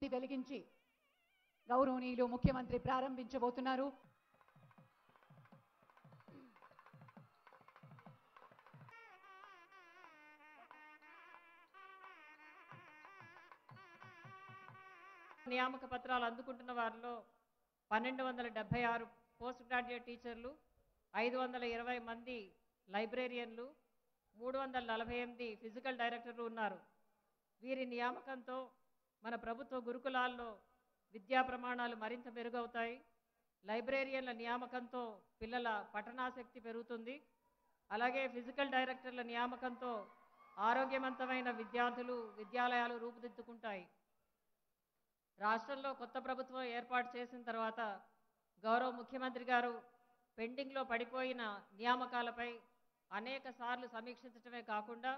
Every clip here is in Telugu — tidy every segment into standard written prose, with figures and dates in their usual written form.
వెలిగించి గౌరవనీయులు ముఖ్యమంత్రి ప్రారంభించబోతున్నారు. నియామక పత్రాలు అందుకుంటున్న వారిలో 1276 పోస్ట్ గ్రాడ్యుయేట్ టీచర్లు, 520 మంది లైబ్రేరియన్లు, 348 ఫిజికల్ డైరెక్టర్లు ఉన్నారు. వీరి నియామకంతో మన ప్రభుత్వ గురుకులాల్లో విద్యా ప్రమాణాలు మరింత మెరుగవుతాయి. లైబ్రేరియన్ల నియామకంతో పిల్లల పఠనాసక్తి పెరుగుతుంది. అలాగే ఫిజికల్ డైరెక్టర్ల నియామకంతో ఆరోగ్యవంతమైన విద్యార్థులు విద్యాలయాలు రూపుదిద్దుకుంటాయి. రాష్ట్రంలో కొత్త ప్రభుత్వం ఏర్పాటు చేసిన తర్వాత గౌరవ ముఖ్యమంత్రి గారు పెండింగ్లో పడిపోయిన నియామకాలపై అనేక సార్లు సమీక్షించడమే కాకుండా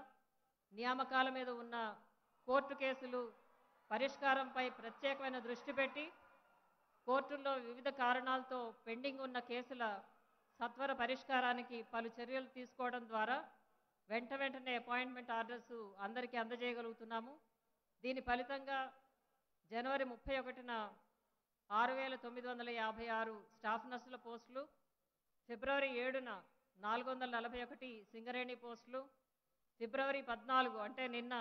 నియామకాల మీద ఉన్న కోర్టు కేసులు పరిష్కారంపై ప్రత్యేకమైన దృష్టి పెట్టి కోర్టుల్లో వివిధ కారణాలతో పెండింగ్ ఉన్న కేసుల సత్వర పరిష్కారానికి పలు చర్యలు తీసుకోవడం ద్వారా వెంటనే అపాయింట్మెంట్ ఆర్డర్స్ అందరికీ అందజేయగలుగుతున్నాము. దీని ఫలితంగా జనవరి 31న 6956 స్టాఫ్ నర్సుల పోస్టులు, ఫిబ్రవరి 7న 441 సింగరేణి పోస్టులు, ఫిబ్రవరి 14 అంటే నిన్న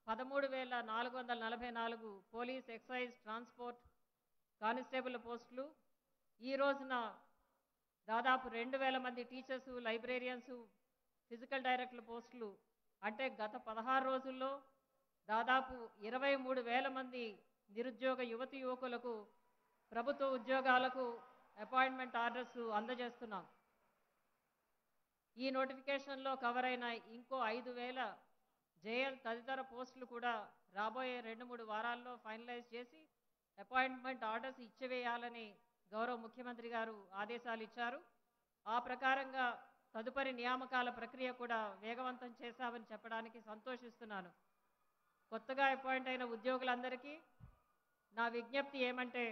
13,444 పోలీస్ ఎక్సైజ్ ట్రాన్స్పోర్ట్ కానిస్టేబుల్ పోస్టులు, ఈ రోజున దాదాపు 2000 మంది టీచర్సు, లైబ్రేరియన్స్, ఫిజికల్ డైరెక్టర్ల పోస్టులు, అంటే గత 16 రోజుల్లో దాదాపు 23,000 మంది నిరుద్యోగ యువతి యువకులకు ప్రభుత్వ ఉద్యోగాలకు అపాయింట్మెంట్ ఆర్డర్స్ అందజేస్తున్నాం. ఈ నోటిఫికేషన్లో కవర్ అయిన ఇంకో 5,000 జేఎల్ తదితర పోస్టులు కూడా రాబోయే 2-3 వారాల్లో ఫైనలైజ్ చేసి అపాయింట్మెంట్ ఆర్డర్స్ ఇచ్చివేయాలని గౌరవ ముఖ్యమంత్రి గారు ఆదేశాలు ఇచ్చారు. ఆ ప్రకారంగా తదుపరి నియామకాల ప్రక్రియ కూడా వేగవంతం చేశామని చెప్పడానికి సంతోషిస్తున్నాను. కొత్తగా అపాయింట్ అయిన ఉద్యోగులందరికీ నా విజ్ఞప్తి ఏమంటే,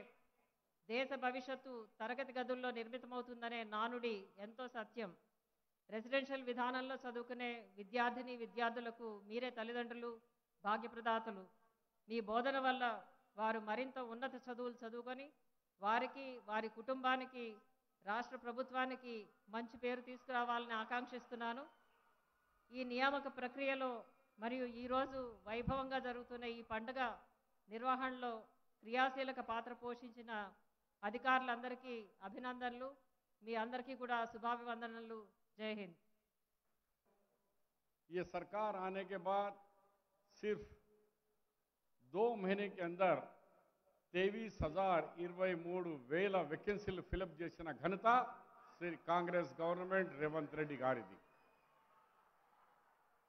దేశ భవిష్యత్తు తరగతి గదుల్లో నిర్మితమవుతుందనే నానుడి ఎంతో సత్యం. రెసిడెన్షియల్ విధానంలో చదువుకునే విద్యార్థిని విద్యార్థులకు మీరే తల్లిదండ్రులు, భాగ్యప్రదాతలు. మీ బోధన వల్ల వారు మరింత ఉన్నత చదువులు చదువుకొని వారికి, వారి కుటుంబానికి, రాష్ట్ర ప్రభుత్వానికి మంచి పేరు తీసుకురావాలని ఆకాంక్షిస్తున్నాను. ఈ నియామక ప్రక్రియలో మరియు ఈరోజు వైభవంగా జరుగుతున్న ఈ పండుగ నిర్వహణలో క్రియాశీలక పాత్ర పోషించిన అధికారులందరికీ అభినందనలు. మీ అందరికీ కూడా శుభాభివందనలు. जय हिंद। ये सरकार आने के बाद सिर्फ 2 महीने के अंदर 23,023 वेकेंसीలు ఫిలప్ చేసిన ఘనత శ్రీ कांग्रेस गवर्नमेंट रेवंत रेड्डी गारिदी।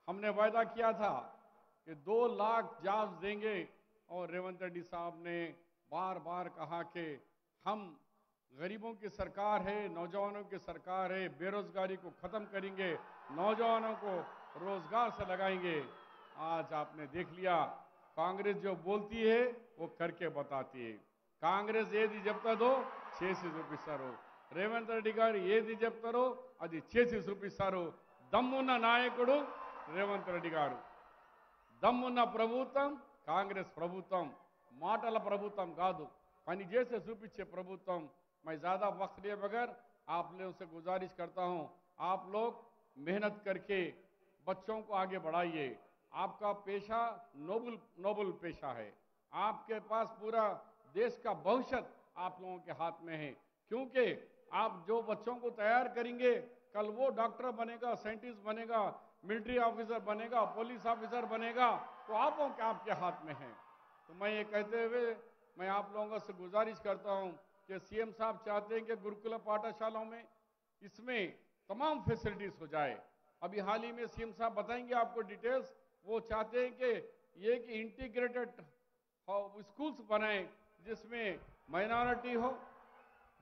हमने वायदा किया था कि 2 लाख जॉब्स देंगे और रेवंत रेड्डी साहब ने बार बार कहा कि हम गरीबों की सरकार है, नौजवानों की सरकार है, बेरोजगारी को खत्म करेंगे, नौजवानों को रोजगार से लगाएंगे। आज आपने देख लिया, कांग्रेस जो बोलती है वो करके बताती है। कांग्रेस ఏది చెప్తాదో చేసి చూపిస్తారు. రేవంత్ రెడ్డి గారు ఏది చెప్తారో అది చేసి చూపిస్తారు. దమ్మున్న నాయకుడు రేవంత్ రెడ్డి గారు. దమ్మున్న ప్రభుత్వం కాంగ్రెస్ ప్రభుత్వం. మాటల ప్రభుత్వం కాదు, పని చేసి చూపించే ప్రభుత్వం. मैं ज़्यादा वक्त लिए बगैर आप लोगों से गुजारिश करता हूं, आप लोग मेहनत करके बच्चों को आगे बढ़ाइए। आपका पेशा नोबल पेशा है। आपके पास पूरा देश का भविष्य आप लोगों के हाथ में है, क्योंकि आप जो बच्चों को तैयार करेंगे कल वो डॉक्टर बनेगा, साइंटिस्ट बनेगा, मिलिट्री ऑफिसर बनेगा, पुलिस ऑफिसर बनेगा, तो आपके हाथ में है। तो मैं ये कहते हुए मैं आप लोगों से गुजारिश करता हूं कि सीएम साहब चाहते हैं कि गुरुकुल पाठशालाओं में इसमें तमाम फैसिलिटीज हो जाए। अभी हाल ही में सीएम साहब बताएंगे आपको डिटेल्स। वो चाहते हैं कि ये कि इंटीग्रेटेड स्कूल्स बनाएं जिसमें माइनॉरिटी हो,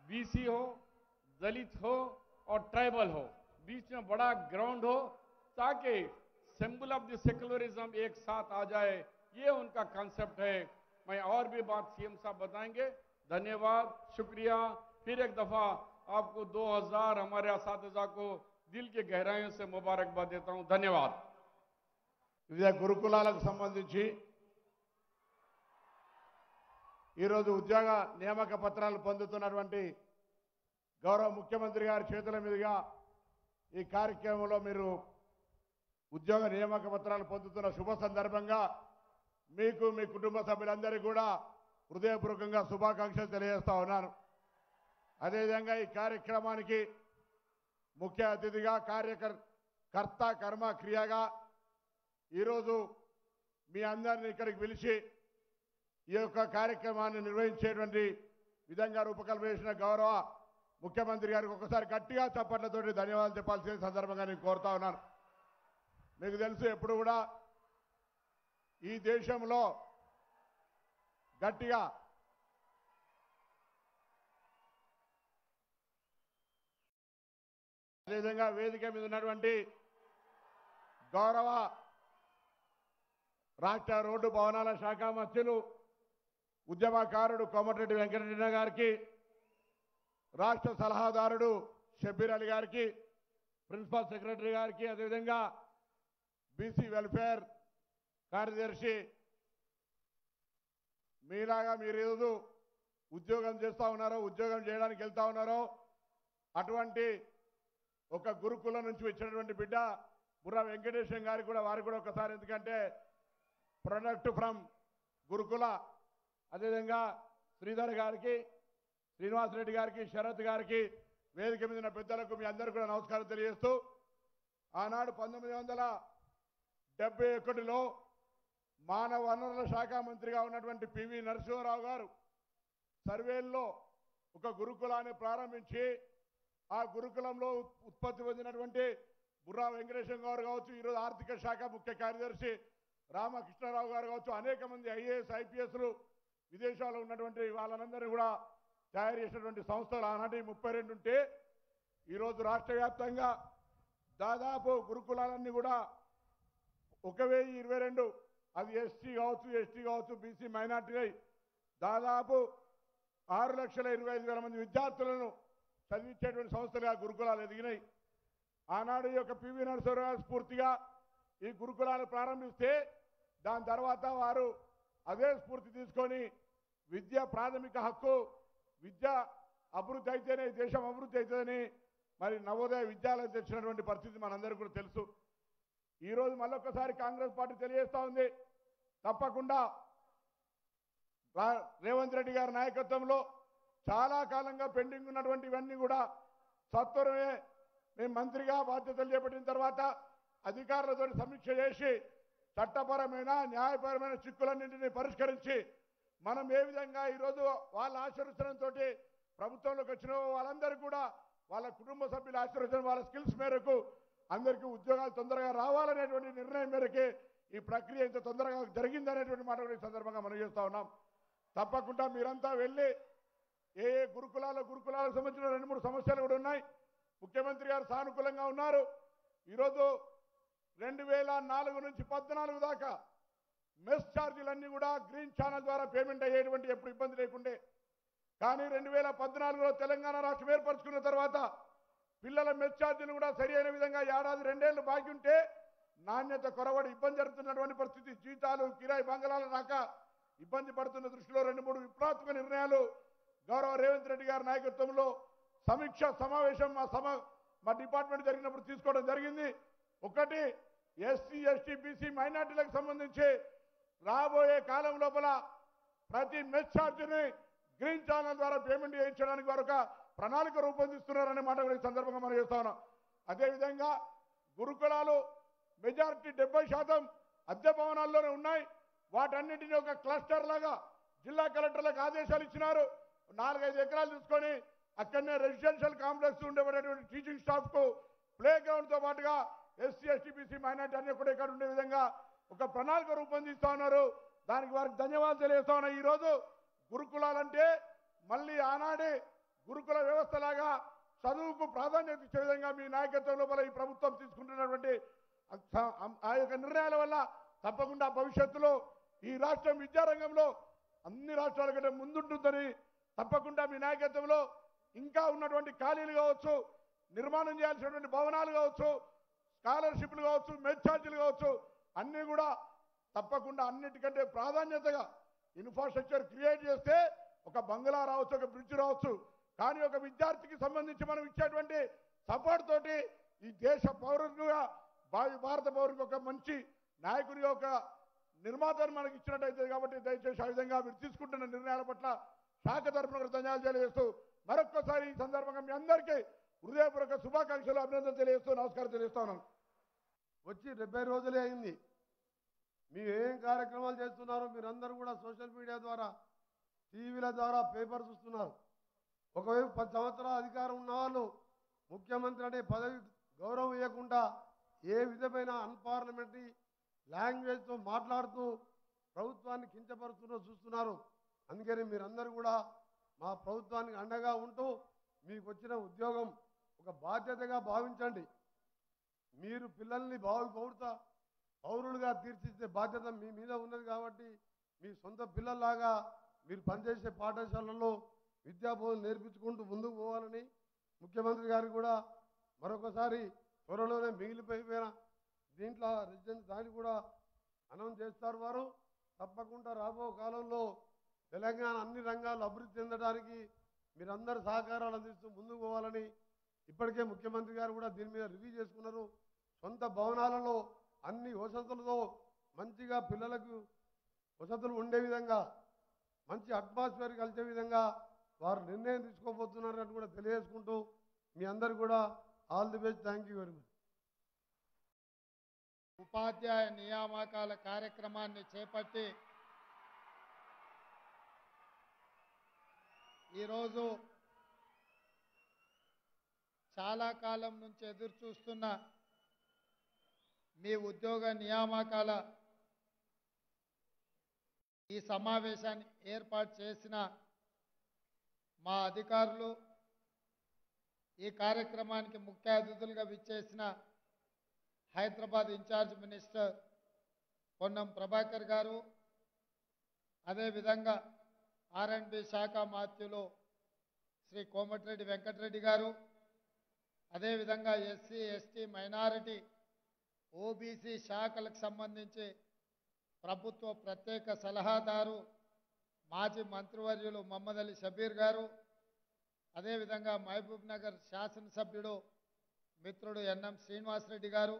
बीसी हो, दलित हो और ट्राइबल हो, बीच में बड़ा ग्राउंड हो, ताकि सिंबल ऑफ द सेकुलरिज्म एक साथ आ जाए। ये उनका कॉन्सेप्ट है। मैं और भी बात सीएम साहब बताएंगे। धन्यवाद, शुक्रिया। फिर एक दफा आपको 2000 हमारे असातिज़ा को दिल के गहराइयों से मुबारकबाद देता हूं। धन्यवाद। వివిధ గురుకులాలకు సంబంధించి ఈరోజు ఉద్యోగ నియామక పత్రాలు పొందుతున్నటువంటి గౌరవ ముఖ్యమంత్రి గారి చేతుల మీదుగా ఈ కార్యక్రమంలో మీరు ఉద్యోగ నియామక పత్రాలు పొందుతున్న శుభ సందర్భంగా మీకు మీ కుటుంబ సభ్యులందరికీ కూడా హృదయపూర్వకంగా శుభాకాంక్షలు తెలియజేస్తా ఉన్నాను. అదేవిధంగా ఈ కార్యక్రమానికి ముఖ్య అతిథిగా కర్త కర్మ క్రియగా ఈరోజు మీ అందరినీ ఇక్కడికి పిలిచి ఈ యొక్క కార్యక్రమాన్ని నిర్వహించేటువంటి విధంగా రూపకల్పన చేసిన గౌరవ ముఖ్యమంత్రి గారికి ఒకసారి గట్టిగా చప్పట్లతోటి ధన్యవాదాలు చెప్పాల్సిన సందర్భంగా నేను కోరుతా ఉన్నాను. మీకు తెలుసు ఎప్పుడు కూడా ఈ దేశంలో గట్టిగా అదేవిధంగా వేదిక మీద ఉన్నటువంటి గౌరవ రాష్ట్ర రోడ్డు భవనాల శాఖ మంత్రులు ఉద్యమకారుడు కోమటిరెడ్డి వెంకటరెడ్డి గారికి, రాష్ట్ర సలహాదారుడు షబ్బీర్ అలీ గారికి, ప్రిన్సిపల్ సెక్రటరీ గారికి, అదేవిధంగా బీసీ వెల్ఫేర్ కార్యదర్శి, మీలాగా మీరు ఈరోజు ఉద్యోగం చేస్తూ ఉన్నారో, ఉద్యోగం చేయడానికి వెళ్తా ఉన్నారో అటువంటి ఒక గురుకులం నుంచి వచ్చినటువంటి బిడ్డ బుర్రా వెంకటేశం గారికి కూడా వారికి కూడా ఒకసారి, ఎందుకంటే ప్రొడక్ట్ ఫ్రమ్ గురుకుల, అదేవిధంగా శ్రీధర్ గారికి, శ్రీనివాసరెడ్డి గారికి, శరత్ గారికి, వేదిక మీద ఉన్న పెద్దలకు మీ అందరికీ కూడా నమస్కారం తెలియజేస్తూ, ఆనాడు 1971లో మానవ వనరుల శాఖ మంత్రిగా ఉన్నటువంటి పివి నరసింహారావు గారు సర్వేల్లో ఒక గురుకులాన్ని ప్రారంభించి ఆ గురుకులంలో ఉత్పత్తి పొందినటువంటి బుర్రా వెంకటేశం గారు కావచ్చు, ఈరోజు ఆర్థిక శాఖ ముఖ్య కార్యదర్శి రామకృష్ణారావు గారు కావచ్చు, అనేక మంది ఐఏఎస్ ఐపీఎస్లు విదేశాల్లో ఉన్నటువంటి వాళ్ళందరినీ కూడా తయారు చేసినటువంటి సంస్థలు ఆనాటి 32 ఉంటే ఈరోజు రాష్ట్ర వ్యాప్తంగా దాదాపు గురుకులాలన్నీ కూడా 1022, అది ఎస్సీ కావచ్చు, ఎస్టీ కావచ్చు, బీసీ మైనార్టీ దాదాపు 6,25,000 మంది విద్యార్థులను చదివించేటువంటి సంస్థలుగా గురుకులాలు ఎదిగినాయి. ఆనాడు ఈ యొక్క పివి నరసింహారావు స్ఫూర్తిగా ఈ గురుకులాలు ప్రారంభిస్తే దాని తర్వాత వారు అదే స్ఫూర్తి తీసుకొని విద్య ప్రాథమిక హక్కు, విద్య అభివృద్ధి అయితేనే దేశం అభివృద్ధి అవుతుందని మరి నవోదయ విద్యాలయం తెచ్చినటువంటి పరిస్థితి మనందరికీ కూడా తెలుసు. ఈరోజు మళ్ళొక్కసారి కాంగ్రెస్ పార్టీ తెలియజేస్తూ ఉంది, తప్పకుండా రేవంత్ రెడ్డి గారి నాయకత్వంలో చాలా కాలంగా పెండింగ్ ఉన్నటువంటి ఇవన్నీ కూడా సత్వరమే మేము మంత్రిగా బాధ్యతలు చేపట్టిన తర్వాత అధికారులతో సమీక్ష చేసి చట్టపరమైన న్యాయపరమైన చిక్కులన్నింటినీ పరిష్కరించి మనం ఏ విధంగా ఈరోజు వాళ్ళ ఆశీర్వచనంతో ప్రభుత్వంలోకి వచ్చిన వాళ్ళందరూ కూడా వాళ్ళ కుటుంబ సభ్యుల ఆశీర్వచనం, వాళ్ళ స్కిల్స్ మేరకు అందరికీ ఉద్యోగాలు తొందరగా రావాలనేటువంటి నిర్ణయం మేరకే ఈ ప్రక్రియ ఇంత తొందరగా జరిగిందనేటువంటి మాట కూడా ఈ సందర్భంగా మనం చేస్తూ ఉన్నాం. తప్పకుండా మీరంతా వెళ్ళి ఏ గురుకులాలకు సంబంధించిన 2-3 సమస్యలు కూడా ఉన్నాయి. ముఖ్యమంత్రి గారు సానుకూలంగా ఉన్నారు. ఈరోజు 2004 నుంచి 2014 దాకా మెస్ ఛార్జీలన్నీ కూడా గ్రీన్ ఛానల్ ద్వారా పేమెంట్ అయ్యేటువంటి ఎప్పుడు ఇబ్బంది లేకుండే. కానీ 2014లో తెలంగాణ రాష్ట్రం ఏర్పరచుకున్న తర్వాత పిల్లల మెస్ ఛార్జీలు కూడా సరి అయిన విధంగా ఏడాది 2 ఏళ్ళు బాకీ ఉంటే నాణ్యత కొరవడి ఇబ్బంది జరుగుతున్నటువంటి పరిస్థితి, జీతాలు కిరాయి బంగళాలు రాక ఇబ్బంది పడుతున్న దృష్టిలో 2-3 విప్లవాత్మక నిర్ణయాలు గౌరవ రేవంత్ రెడ్డి గారి నాయకత్వంలో సమీక్ష సమావేశం మా డిపార్ట్మెంట్ జరిగినప్పుడు తీసుకోవడం జరిగింది. ఒకటి, ఎస్సీ ఎస్టీ బీసీ మైనార్టీలకు సంబంధించి రాబోయే కాలం లోపల ప్రతి మెస్ ఛార్జీని గ్రీన్ ఛానల్ ద్వారా పేమెంట్ చేయించడానికి వారు ఒక ప్రణాళిక రూపొందిస్తున్నారనే మాట కూడా ఈ సందర్భంగా మనం చేస్తా ఉన్నాం. అదేవిధంగా గురుకులాలు మెజారిటీ 70% అద్దె భవనాల్లోనే ఉన్నాయి. వాటన్నింటినీ ఒక క్లస్టర్ లాగా జిల్లా కలెక్టర్లకు ఆదేశాలు ఇచ్చినారు. 4-5 ఎకరాలు తీసుకొని అక్కడనే రెసిడెన్షియల్ కాంప్లెక్స్ ఉండేటువంటి టీచింగ్ స్టాఫ్కు ప్లే గ్రౌండ్తో పాటుగా ఎస్సీ ఎస్టీ బీసీ మైనార్టీ అన్ని కూడా ఇక్కడ ఉండే విధంగా ఒక ప్రణాళిక రూపొందిస్తా ఉన్నారు. దానికి వారికి ధన్యవాదాలు తెలియజేస్తా ఉన్నా. ఈరోజు గురుకులాలంటే మళ్ళీ ఆనాడే గురుకుల వ్యవస్థలాగా చదువుకు ప్రాధాన్యత ఇచ్చే విధంగా మీ నాయకత్వం లోపల ఈ ప్రభుత్వం తీసుకుంటున్నటువంటి ఆ యొక్క నిర్ణయాల వల్ల తప్పకుండా భవిష్యత్తులో ఈ రాష్ట్రం విద్యారంగంలో అన్ని రాష్ట్రాల కంటే ముందుంటుందని తప్పకుండా మీ నాయకత్వంలో ఇంకా ఉన్నటువంటి ఖాళీలు కావచ్చు, నిర్మాణం చేయాల్సినటువంటి భవనాలు కావచ్చు, స్కాలర్షిప్లు కావచ్చు, మెస్ ఛార్జీలు కావచ్చు, అన్నీ కూడా తప్పకుండా అన్నిటికంటే ప్రాధాన్యతగా ఇన్ఫ్రాస్ట్రక్చర్ క్రియేట్ చేస్తే ఒక బంగ్లా రావచ్చు, ఒక బ్రిడ్జ్ రావచ్చు, కానీ ఒక విద్యార్థికి సంబంధించి మనం ఇచ్చేటువంటి సపోర్ట్ తోటి ఈ దేశ పౌరులుగా భారత పౌరులకు ఒక మంచి నాయకుడిగా ఒక నిర్మాతను మనకి ఇచ్చినట్టయితే కాబట్టి దయచేసి ఆ విధంగా మీరు తీసుకుంటున్న నిర్ణయాల పట్ల శాఖ తరఫున కూడా ధన్యవాదాలు తెలియజేస్తూ మరొక్కసారి ఈ సందర్భంగా మీ అందరికీ హృదయపూర్వక శుభాకాంక్షలు, అభినందనలు తెలియజేస్తూ నమస్కారం తెలియజేస్తా ఉన్నాను. వచ్చి 70 రోజులే అయింది. మీరు ఏం కార్యక్రమాలు చేస్తున్నారో మీరందరూ కూడా సోషల్ మీడియా ద్వారా, టీవీల ద్వారా, పేపర్ చూస్తున్నారు. ఒకవైపు 10 సంవత్సరాల అధికారం ఉన్న వాళ్ళు ముఖ్యమంత్రి అనే పదవి గౌరవం ఇవ్వకుండా ఏ విధమైన అన్పార్లమెంటరీ లాంగ్వేజ్తో మాట్లాడుతూ ప్రభుత్వాన్ని కించపరుస్తూ చూస్తున్నారు. అందుకని మీరందరూ కూడా మా ప్రభుత్వానికి అండగా ఉంటూ మీకు వచ్చిన ఉద్యోగం ఒక బాధ్యతగా భావించండి. మీరు పిల్లల్ని పౌరులుగా తీర్చిదిద్దే బాధ్యత మీ మీద ఉన్నది కాబట్టి మీ సొంత పిల్లల్లాగా మీరు పనిచేసే పాఠశాలల్లో విద్యాబోధన నేర్పించుకుంటూ ముందుకు పోవాలని ముఖ్యమంత్రి గారికి కూడా మరొకసారి త్వరలోనే మిగిలిపోయిన దీంట్లో రెసిడెన్స్ దాన్ని కూడా అనౌన్స్ చేస్తారు. వారు తప్పకుండా రాబో కాలంలో తెలంగాణ అన్ని రంగాల్లో అభివృద్ధి చెందడానికి మీరందరూ సహకారాలు అందిస్తూ ముందుకు పోవాలని ఇప్పటికే ముఖ్యమంత్రి గారు కూడా దీని మీద రివ్యూ చేసుకున్నారు. సొంత భవనాలలో అన్ని వసతులతో మంచిగా పిల్లలకు వసతులు ఉండే విధంగా మంచి అట్మాస్ఫియర్ కలిసే విధంగా వారు నిర్ణయం తీసుకోబోతున్నారని కూడా తెలియజేసుకుంటూ మీ అందరు కూడా all the best. Thank you very much. ఉపాధ్యాయ నియామకాల కార్యక్రమాన్ని చేపట్టి ఈరోజు చాలా కాలం నుంచి ఎదురు చూస్తున్న మీ ఉద్యోగ నియామకాల ఈ సమావేశాన్ని ఏర్పాటు చేసిన మా అధికారులు, ఈ కార్యక్రమానికి ముఖ్య అతిథులుగా విచ్చేసిన హైదరాబాద్ ఇన్ఛార్జ్ మినిస్టర్ పొన్నం ప్రభాకర్ గారు, అదేవిధంగా R&B శాఖ మాత్యులు శ్రీ కోమటిరెడ్డి వెంకటరెడ్డి గారు, అదేవిధంగా ఎస్సీ ఎస్టీ మైనారిటీ ఓబీసీ శాఖలకు సంబంధించి ప్రభుత్వ ప్రత్యేక సలహాదారు మాజీ మంత్రివర్యులు మహమ్మద్ అలీ షబీర్ గారు, అదేవిధంగా మహబూబ్ నగర్ శాసనసభ్యుడు మిత్రుడు ఎన్ఎం శ్రీనివాసరెడ్డి గారు,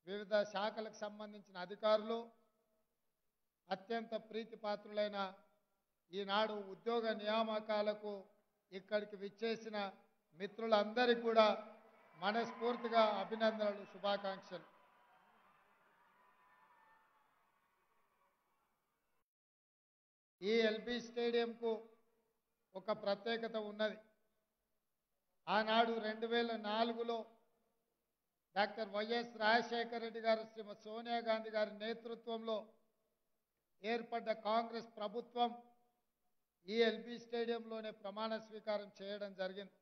వివిధ శాఖలకు సంబంధించిన అధికారులు, అత్యంత ప్రీతిపాత్రులైన ఈనాడు ఉద్యోగ నియామకాలకు ఇక్కడికి విచ్చేసిన మిత్రులందరికీ కూడా మనస్ఫూర్తిగా అభినందనలు, శుభాకాంక్షలు. ఈ ఎల్బీ స్టేడియంకు ఒక ప్రత్యేకత ఉన్నది. ఆనాడు 2004లో డాక్టర్ వైఎస్ రాజశేఖర రెడ్డి గారు, శ్రీమతి సోనియా గాంధీ గారి నేతృత్వంలో ఏర్పడ్డ కాంగ్రెస్ ప్రభుత్వం ఈ ఎల్బీ స్టేడియంలోనే ప్రమాణ స్వీకారం చేయడం జరిగింది.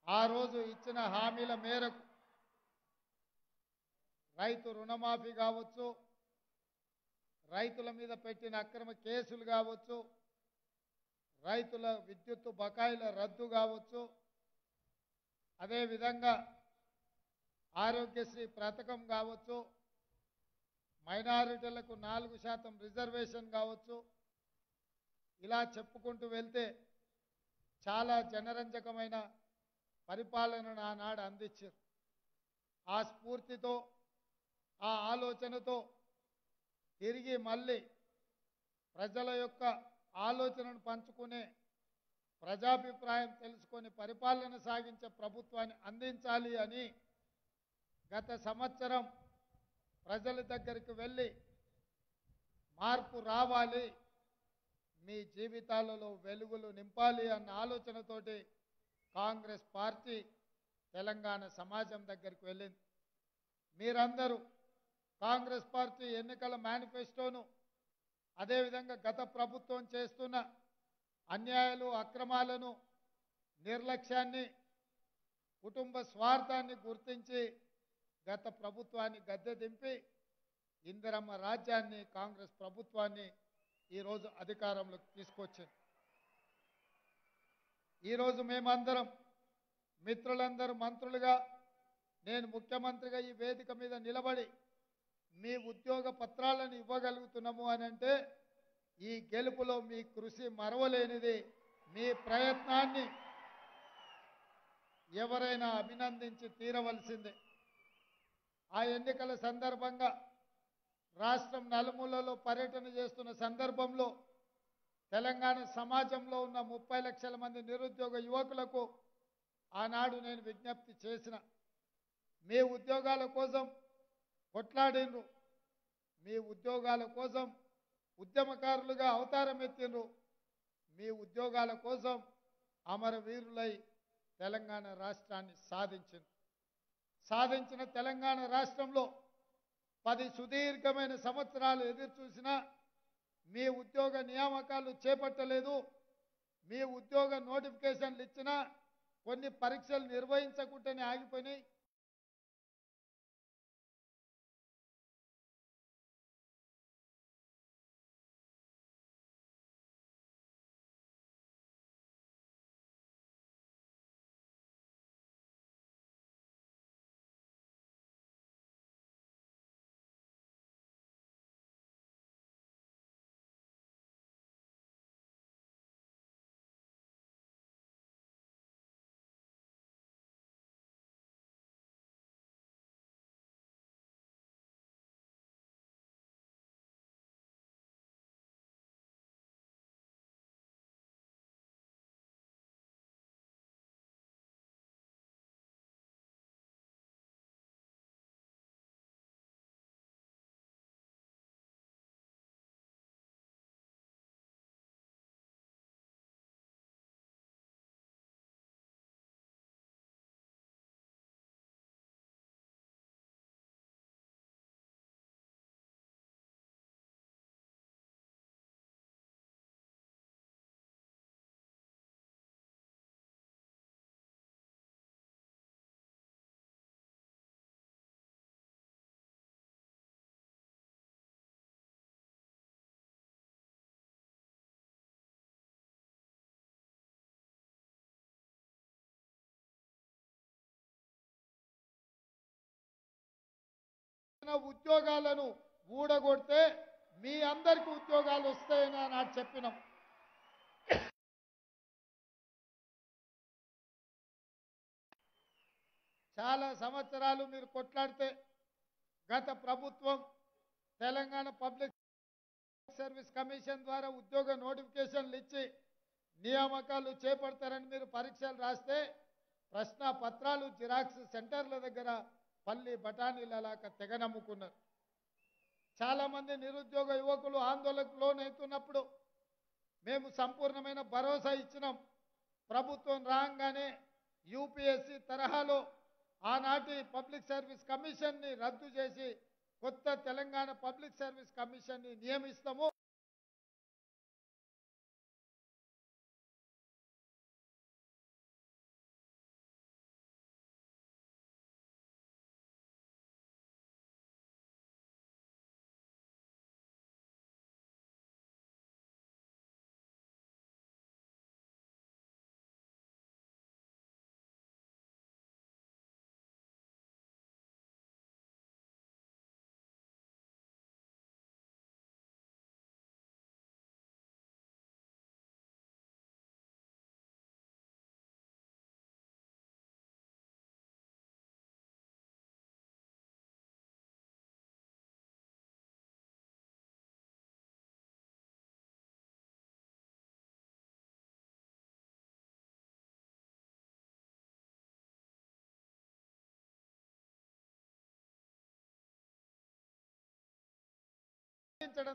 ఆ రోజు ఇచ్చిన హామీల మేరకు రైతు రుణమాఫీ కావచ్చు, రైతుల మీద పెట్టిన అక్రమ కేసులు కావచ్చు, రైతుల విద్యుత్తు బకాయిల రద్దు కావచ్చు, అదేవిధంగా ఆరోగ్యశ్రీ పథకం కావచ్చు, మైనారిటీలకు 4% రిజర్వేషన్ కావచ్చు, ఇలా చెప్పుకుంటూ వెళ్తే చాలా జనరంజకమైన పరిపాలనను ఆనాడు అందించారు. ఆ స్ఫూర్తితో, ఆ ఆలోచనతో తిరిగి మళ్ళీ ప్రజల యొక్క ఆలోచనను పంచుకునే, ప్రజాభిప్రాయం తెలుసుకొని పరిపాలన సాగించే ప్రభుత్వాన్ని అందించాలి అని గత సంవత్సరం ప్రజల దగ్గరికి వెళ్ళి మార్పు రావాలి, మీ జీవితాలలో వెలుగులు నింపాలి అన్న ఆలోచనతోటి కాంగ్రెస్ పార్టీ తెలంగాణ సమాజం దగ్గరికి వెళ్ళింది. మీరందరూ కాంగ్రెస్ పార్టీ ఎన్నికల మేనిఫెస్టోను, అదేవిధంగా గత ప్రభుత్వం చేస్తున్న అన్యాయాలు, అక్రమాలను, నిర్లక్ష్యాన్ని, కుటుంబ స్వార్థాన్ని గుర్తించి గత ప్రభుత్వాన్ని గద్దె దింపి ఇందిరమ్మ రాజ్యాన్ని, కాంగ్రెస్ ప్రభుత్వాన్ని ఈరోజు అధికారంలోకి తీసుకొచ్చింది. ఈరోజు మేమందరం మిత్రులందరూ మంత్రులుగా, నేను ముఖ్యమంత్రిగా ఈ వేదిక మీద నిలబడి మీ ఉద్యోగ పత్రాలను ఇవ్వగలుగుతున్నాము అని అంటే ఈ గెలుపులో మీ కృషి మరవలేనిది. మీ ప్రయత్నాన్ని ఎవరైనా అభినందించి తీరవలసిందే. ఆ ఎన్నికల సందర్భంగా రాష్ట్రం నలుమూలలో పర్యటన చేస్తున్న సందర్భంలో తెలంగాణ సమాజంలో ఉన్న 30 లక్షల మంది నిరుద్యోగ యువకులకు ఆనాడు నేను విజ్ఞప్తి చేసిన, మీ ఉద్యోగాల కోసం కొట్లాడినరు, మీ ఉద్యోగాల కోసం ఉద్యమకారులుగా అవతారం ఎత్తినరు, మీ ఉద్యోగాల కోసం అమరవీరులై తెలంగాణ రాష్ట్రాన్ని సాధించిన తెలంగాణ రాష్ట్రంలో 10 సుదీర్ఘమైన సంవత్సరాలు ఎదురు చూసినా మీ ఉద్యోగ నియామకాలు చేపట్టలేదు. మీ ఉద్యోగ నోటిఫికేషన్లు ఇచ్చినా కొన్ని పరీక్షలు నిర్వహించకుండానే ఆగిపోయినాయి. ఉద్యోగాలను ఊడగొడితే మీ అందరికీ ఉద్యోగాలు వస్తాయని నాకు చెప్పినాం. చాలా సంవత్సరాలు మీరు కొట్లాడితే గత ప్రభుత్వం తెలంగాణ పబ్లిక్ సర్వీస్ కమిషన్ ద్వారా ఉద్యోగ నోటిఫికేషన్లు ఇచ్చి నియామకాలు చేపడతారని మీరు పరీక్షలు రాస్తే ప్రశ్న పత్రాలు జిరాక్స్ సెంటర్ల దగ్గర పల్లి బఠానీలలాగా తెగ నమ్ముకున్నారు. చాలామంది నిరుద్యోగ యువకులు ఆందోళనకు లోనవుతున్నప్పుడు మేము సంపూర్ణమైన భరోసా ఇచ్చినాం. ప్రభుత్వం రాగానే యూపీఎస్సీ తరహాలో ఆనాటి పబ్లిక్ సర్వీస్ కమిషన్ని రద్దు చేసి కొత్త తెలంగాణ పబ్లిక్ సర్వీస్ కమిషన్ని నియమిస్తాము.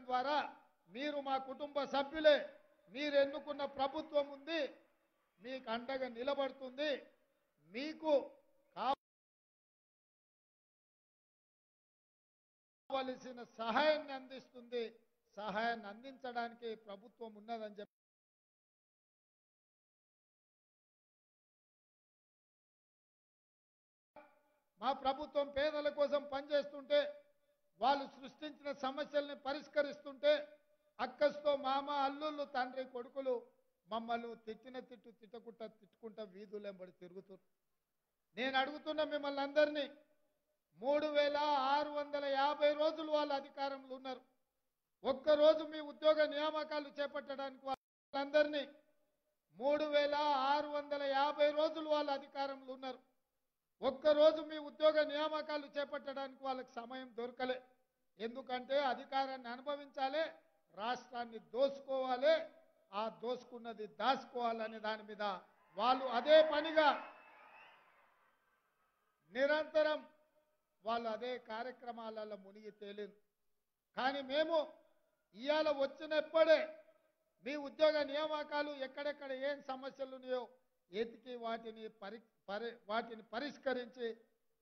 ద్వారా మీరు మా కుటుంబ సభ్యులే, మీరు ఎన్నుకున్న ప్రభుత్వం ఉంది, మీకు అండగా నిలబడుతుంది, మీకు కావలసిన సహాయాన్ని అందిస్తుంది. సహాయాన్ని అందించడానికి ప్రభుత్వం ఉన్నదని చెప్పి మా ప్రభుత్వం పేదల కోసం పనిచేస్తుంటే, వాళ్ళు సృష్టించిన సమస్యల్ని పరిష్కరిస్తుంటే అక్కస్తో మామ అల్లుళ్ళు తండ్రి కొడుకులు మమ్మల్ని తిట్టుకుంటా వీధులెంబడి తిరుగుతున్నారు. నేను అడుగుతున్న మిమ్మల్ని అందరినీ, 3650 రోజులు వాళ్ళు అధికారంలో ఉన్నారు. ఒక్కరోజు మీ ఉద్యోగ నియామకాలు చేపట్టడానికి వాళ్ళందరినీ 3650 రోజులు వాళ్ళ అధికారంలో ఉన్నారు. ఒక్కరోజు మీ ఉద్యోగ నియామకాలు చేపట్టడానికి వాళ్ళకి సమయం దొరకలే. ఎందుకంటే అధికారాన్ని అనుభవించాలి, రాష్ట్రాన్ని దోసుకోవాలి, ఆ దోసుకున్నది దాచుకోవాలనే దాని మీద వాళ్ళు అదే పనిగా నిరంతరం వాళ్ళు అదే కార్యక్రమాలలో మునిగి తేలింది. కానీ మేము ఇవాళ వచ్చినప్పుడే మీ ఉద్యోగ నియామకాలు ఎక్కడెక్కడ ఏం సమస్యలు ఉన్నాయో ఎతికి వాటిని పరిష్కరించి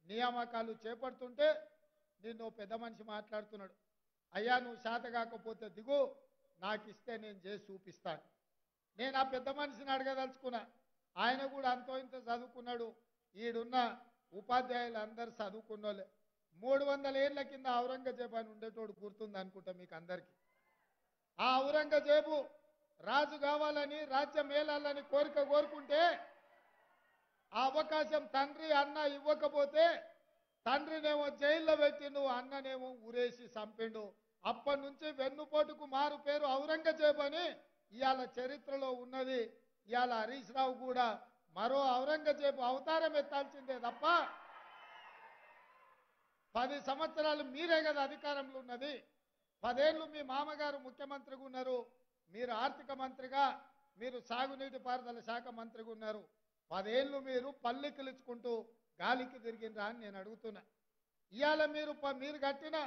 నియామకాలు చేపడుతుంటే నిన్ను పెద్ద మనిషి మాట్లాడుతున్నాడు, అయ్యా నువ్వు శాత కాకపోతే దిగు, నాకు ఇస్తే నేను చేసి చూపిస్తాను. నేను ఆ పెద్ద మనిషిని అడగదలుచుకున్నా. ఆయన కూడా అంతో ఇంత చదువుకున్నాడు. ఈడున్న ఉపాధ్యాయులు అందరు చదువుకున్నోళ్ళే. 300 ఏళ్ల కింద ఔరంగజేబు అని ఉండేటోడు గుర్తుంది అనుకుంటా మీకు అందరికీ. ఆ ఔరంగజేబు రాజు కావాలని రాజ్యం మేలాలని కోరుకుంటే ఆ అవకాశం తండ్రి అన్న ఇవ్వకపోతే తండ్రినేమో జైల్లో పెట్టిండు, అన్ననేమో ఊరేసి చంపిండు. అప్పటి నుంచి వెన్నుపోటుకు మారు పేరు ఔరంగజేబు అని ఇవాళ చరిత్రలో ఉన్నది. ఇవాళ హరీష్ రావు కూడా మరో ఔరంగజేబు అవతారం ఎత్తాల్సిందే తప్ప 10 సంవత్సరాలు మీరే కదా అధికారంలో ఉన్నది. 10 ఏళ్ళు మీ మామగారు ముఖ్యమంత్రిగా ఉన్నారు, మీరు ఆర్థిక మంత్రిగా, మీరు సాగునీటి పారుదల శాఖ మంత్రిగా ఉన్నారు. 10 ఏళ్ళు మీరు పల్లెకిలుచుకుంటూ గాలికి తిరిగినరా అని నేను అడుగుతున్నా. ఇవాళ మీరు కట్టిన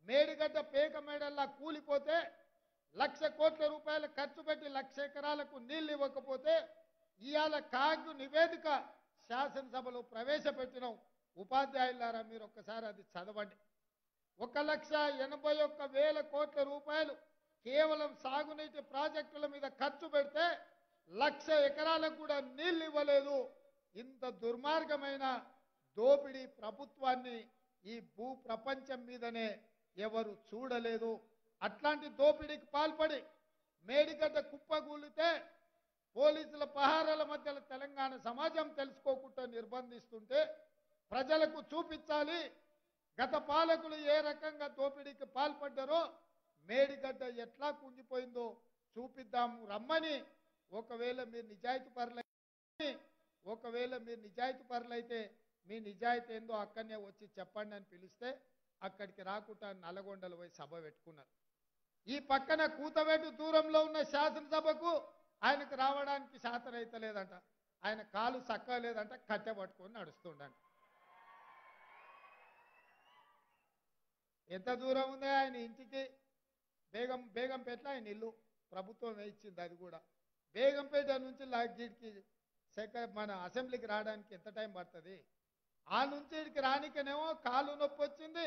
మేడిగడ్డ పేక మేడల్లా కూలిపోతే 1,00,000 కోట్ల రూపాయలు ఖర్చు పెట్టి 1,00,000 ఎకరాలకు నీళ్లు ఇవ్వకపోతే ఇవాళ కాగు నివేదిక శాసనసభలో ప్రవేశపెట్టినాం. ఉపాధ్యాయులారా మీరు ఒక్కసారి అది చదవండి. 1,81,000 కోట్ల రూపాయలు కేవలం సాగునీటి ప్రాజెక్టుల మీద ఖర్చు పెడితే 1,00,000 ఎకరాలకు కూడా నీళ్లు ఇవ్వలేదు. ఇంత దుర్మార్గమైన దోపిడీ ప్రభుత్వాన్ని ఈ భూ ప్రపంచం మీదనే ఎవరు చూడలేదు. అట్లాంటి దోపిడీకి పాల్పడి మేడిగడ్డ కుప్పగూలితే పోలీసుల పహారాల మధ్యలో తెలంగాణ సమాజం తెలుసుకోకుండా నిర్బంధిస్తుంటే ప్రజలకు చూపించాలి గత పాలకులు ఏ రకంగా దోపిడీకి పాల్పడ్డారో, మేడిగడ్డ ఎట్లా కుంగిపోయిందో చూపిద్దాము రమ్మని. ఒకవేళ మీరు నిజాయితీ పరులైతే మీ నిజాయితీ ఏందో అక్కడనే వచ్చి చెప్పండి అని పిలిస్తే అక్కడికి రాకుండా నల్లగొండలు పోయి సభ పెట్టుకున్నారు. ఈ పక్కన కూతవేటు దూరంలో ఉన్న శాసనసభకు ఆయనకు రావడానికి శాతరైతలేదంట. ఆయన కాలు సక్కలేదంట, కట్టె పట్టుకొని నడుస్తుండంట. ఎంత దూరం ఉందో ఆయన ఇంటికి? బేగంపేటలో ఆయన ఇల్లు ప్రభుత్వం ఇచ్చింది. అది కూడా బేగంపేట నుంచి లాగిడికి మన అసెంబ్లీకి రావడానికి ఎంత టైం పడుతుంది? ఆ నుంచి ఇక్కడికి రానికనేమో కాలు నొప్పి వచ్చింది,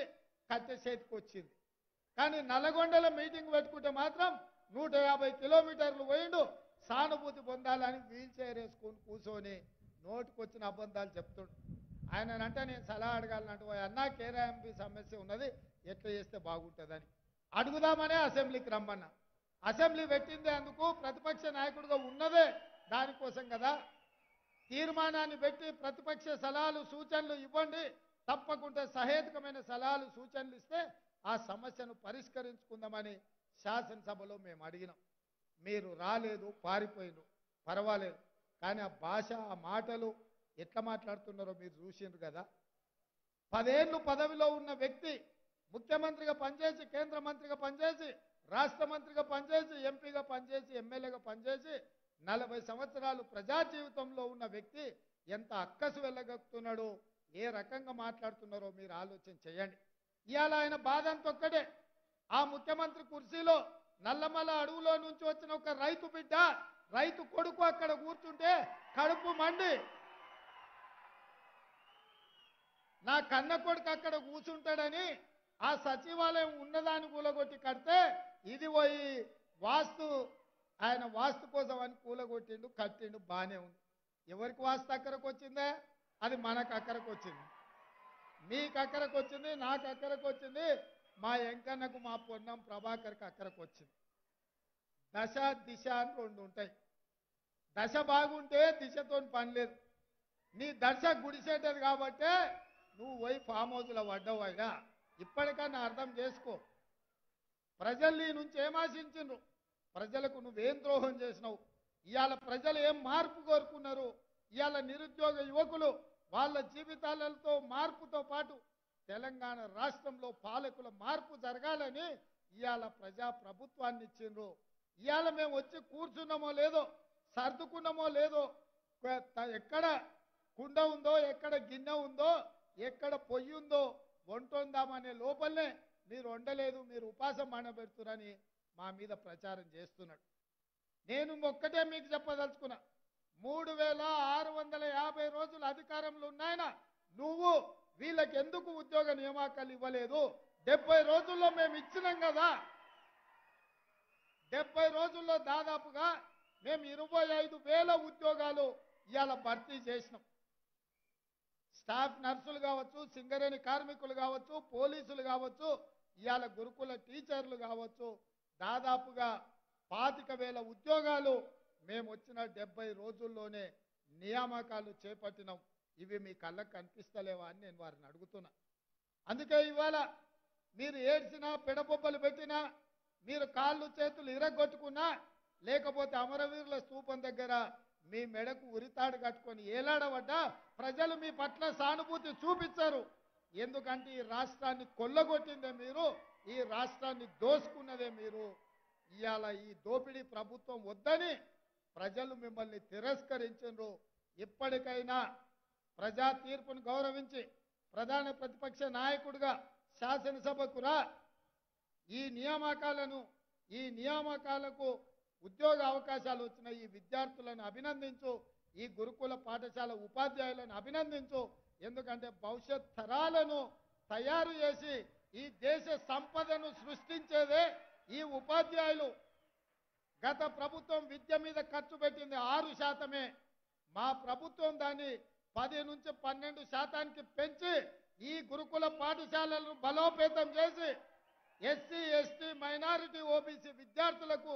కట్టె చేతికి వచ్చింది. కానీ నల్లగొండలో మీటింగ్ పెట్టుకుంటే మాత్రం 150 కిలోమీటర్లు పోయిండు. సానుభూతి పొందాలని వీల్ చైర్ వేసుకొని కూర్చొని నోటికొచ్చిన అబద్ధాలు చెప్తుండు. ఆయనంటే నేను సలహా అడగాలనంటే, అన్నా కేరాఎంపీ సమస్య ఉన్నది, ఎట్లా చేస్తే బాగుంటుందని అడుగుదామనే అసెంబ్లీకి రమ్మన్నా. అసెంబ్లీ పెట్టిందే అందుకు, ప్రతిపక్ష నాయకుడిగా ఉన్నదే దానికోసం కదా. తీర్మానాన్ని పెట్టి ప్రతిపక్ష సలహాలు సూచనలు ఇవ్వండి, తప్పకుండా సహేతుకమైన సలహాలు సూచనలు ఇస్తే ఆ సమస్యను పరిష్కరించుకుందామని శాసనసభలో మేము అడిగినాం. మీరు రాలేదు, పారిపోయినారు, పర్వాలేదు. కానీ ఆ భాష, ఆ మాటలు ఎట్లా మాట్లాడుతున్నారో మీరు చూసిండ్రు కదా. 10 ఏళ్ళు పదవిలో ఉన్న వ్యక్తి ముఖ్యమంత్రిగా పనిచేసి, కేంద్ర మంత్రిగా పనిచేసి, రాష్ట్ర మంత్రిగా పనిచేసి, ఎంపీగా పనిచేసి, ఎమ్మెల్యేగా పనిచేసి 40 సంవత్సరాలు ప్రజా జీవితంలో ఉన్న వ్యక్తి ఎంత అక్కసు వెళ్ళగలుగుతున్నాడో, ఏ రకంగా మాట్లాడుతున్నారో మీరు ఆలోచన చేయండి. ఇవాళ ఆయన బాధ అంతొక్కటే, ఆ ముఖ్యమంత్రి కుర్చీలో నల్లమల అడవులో నుంచి వచ్చిన ఒక రైతు బిడ్డ, రైతు కొడుకు అక్కడ కూర్చుంటే కడుపు మండి, నా కన్న కొడుకు అక్కడ కూర్చుంటాడని ఆ సచివాలయం ఉన్నదాన్ని కూలగొట్టి కడితే ఇది పోయి ఆయన వాస్తు కోసం అని కూలగొట్టిండు, కట్టిండు, బాగానే ఉంది. ఎవరికి వాస్తు అక్కరకు వచ్చిందే? అది మనకు అక్కరకు వచ్చింది, మీకు అక్కరకు వచ్చింది, నాకు అక్కరకు వచ్చింది, మా ఎంకన్నకు, మా పొన్నం ప్రభాకర్కి అక్కరకు వచ్చింది. దశ దిశ అని 2 ఉంటాయి. దశ బాగుంటే దిశతో పని లేదు. నీ దశ గుడిసేటది కాబట్టే నువ్వు పోయి ఫామ్ హౌస్లో పడ్డావు. అయినా ఇప్పటికన్నా అర్థం చేసుకో. ప్రజలు నీ నుంచి ఏం ఆశించిండ్రు? ప్రజలకు నువ్వేం ద్రోహం చేసినావు? ఇవాళ ప్రజలు ఏం మార్పు కోరుకున్నారు? ఇవాళ నిరుద్యోగ యువకులు వాళ్ళ జీవితాలతో మార్పుతో పాటు తెలంగాణ రాష్ట్రంలో పాలకుల మార్పు జరగాలని ఇవాళ ప్రజా ప్రభుత్వాన్ని ఇచ్చిండ్రు. ఇవాళ మేము వచ్చి కూర్చున్నామో లేదో, సర్దుకున్నామో లేదో, ఎక్కడ కుండ ఉందో, ఎక్కడ గిన్నె ఉందో, ఎక్కడ పొయ్యి ఉందో వంటొందామనే లోపలనే మీరు వండలేదు, మీరు ఉపాసం మానబెడుతున్నారని మా మీద ప్రచారం చేస్తున్నాడు. నేను ఒక్కటే మీకు చెప్పదలుచుకున్నా, 3650 రోజులు అధికారంలో ఉన్నాయన నువ్వు వీళ్ళకి ఎందుకు ఉద్యోగ నియామకాలు ఇవ్వలేదు? 70 రోజుల్లో మేము ఇచ్చినాం కదా. 70 రోజుల్లో దాదాపుగా మేము 25,000 ఉద్యోగాలు ఇవాళ భర్తీ చేసినాం. స్టాఫ్ నర్సులు కావచ్చు, సింగరేణి కార్మికులు కావచ్చు, పోలీసులు కావచ్చు, ఇవాళ గురుకుల టీచర్లు కావచ్చు, దాదాపుగా 25,000 ఉద్యోగాలు మేము వచ్చిన 70 రోజుల్లోనే నియామకాలు చేపట్టినాం. ఇవి మీ కళ్ళకు కనిపిస్తలేవా అని నేను వారిని అడుగుతున్నా. అందుకే ఇవాళ మీరు ఏడ్చినా, పెడబొబ్బలు పెట్టినా, మీరు కాళ్ళు చేతులు ఇరగొట్టుకున్నా, లేకపోతే అమరవీరుల స్తూపం దగ్గర మీ మెడకు ఉరితాడు కట్టుకొని ఏలాడబడ్డా ప్రజలు మీ పట్ల సానుభూతి చూపించారు. ఎందుకంటే ఈ రాష్ట్రాన్ని కొల్లగొట్టిందే మీరు, ఈ రాష్ట్రాన్ని దోసుకున్నదే మీరు. ఇవాళ ఈ దోపిడీ ప్రభుత్వం వద్దని ప్రజలు మిమ్మల్ని తిరస్కరించారు. ఇప్పటికైనా ప్రజా తీర్పును గౌరవించి ప్రధాన ప్రతిపక్ష నాయకుడిగా శాసనసభకు రా. ఈ నియామకాలకు ఉద్యోగ అవకాశాలు వచ్చిన ఈ విద్యార్థులను అభినందించు, ఈ గురుకుల పాఠశాల ఉపాధ్యాయులను అభినందించు. ఎందుకంటే భవిష్యత్ తరాలను తయారు చేసి ఈ దేశ సంపదను సృష్టించేదే ఈ ఉపాధ్యాయులు. గత ప్రభుత్వం విద్య మీద ఖర్చు పెట్టింది 6%. మా ప్రభుత్వం దాన్ని 10 నుంచి 12% పెంచి ఈ గురుకుల పాఠశాలలను బలోపేతం చేసి ఎస్సీ, ఎస్టీ, మైనారిటీ, ఓబీసీ విద్యార్థులకు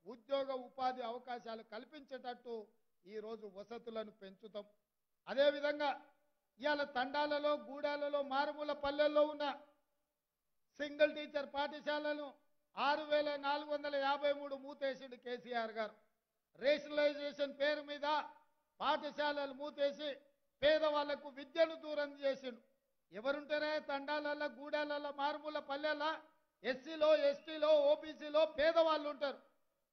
ఉద్యోగ ఉపాధి అవకాశాలు కల్పించేటట్టు ఈరోజు వసతులను పెంచుతాం. అదేవిధంగా ఇవాళ తండాలలో, గూడాలలో, మారుమూల పల్లెల్లో ఉన్న సింగిల్ టీచర్ పాఠశాలను 6,453 మూతేసిండు కేసీఆర్ గారు. రేషనలైజేషన్ పేరు మీద పాఠశాలలు మూతేసి పేదవాళ్లకు విద్యను దూరం చేసిండు. ఎవరుంటారే తండాలలో, గూడాలలో, మారుమూల పల్లెల్లో ఎస్సీలో, ఎస్టీలో, ఓబీసీలో పేదవాళ్ళు ఉంటారు.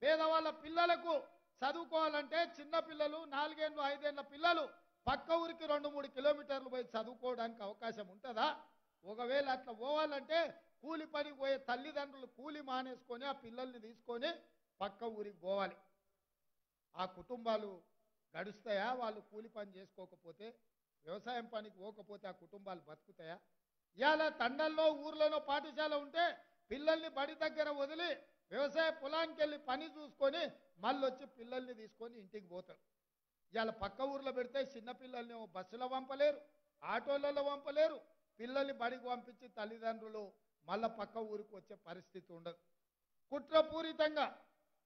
పేదవాళ్ళ పిల్లలకు చదువుకోవాలంటే చిన్న పిల్లలు 4 ఏళ్ళు 5 ఏళ్ళ పిల్లలు పక్క ఊరికి 2-3 కిలోమీటర్లు పోయి చదువుకోవడానికి అవకాశం ఉంటుందా? ఒకవేళ అట్లా పోవాలంటే కూలి పనికి పోయే తల్లిదండ్రులు కూలి మానేసుకొని ఆ పిల్లల్ని తీసుకొని పక్క ఊరికి పోవాలి. ఆ కుటుంబాలు గడుస్తాయా? వాళ్ళు కూలి పని చేసుకోకపోతే, వ్యవసాయం పనికి పోకపోతే ఆ కుటుంబాలు బతుకుతాయా? ఇవాళ తండల్లో, ఊర్లోనో పాఠశాల ఉంటే పిల్లల్ని బడి దగ్గర వదిలి వ్యవసాయ పొలానికి వెళ్ళి పని చూసుకొని మళ్ళీ వచ్చి పిల్లల్ని తీసుకొని ఇంటికి పోతారు. ఇవాళ పక్క ఊర్లో పెడితే చిన్న పిల్లల్ని బస్సులో పంపలేరు, ఆటోలలో పంపలేరు. పిల్లల్ని బడికి పంపించి తల్లిదండ్రులు మళ్ళా పక్క ఊరికి వచ్చే పరిస్థితి ఉండదు. కుట్రపూరితంగా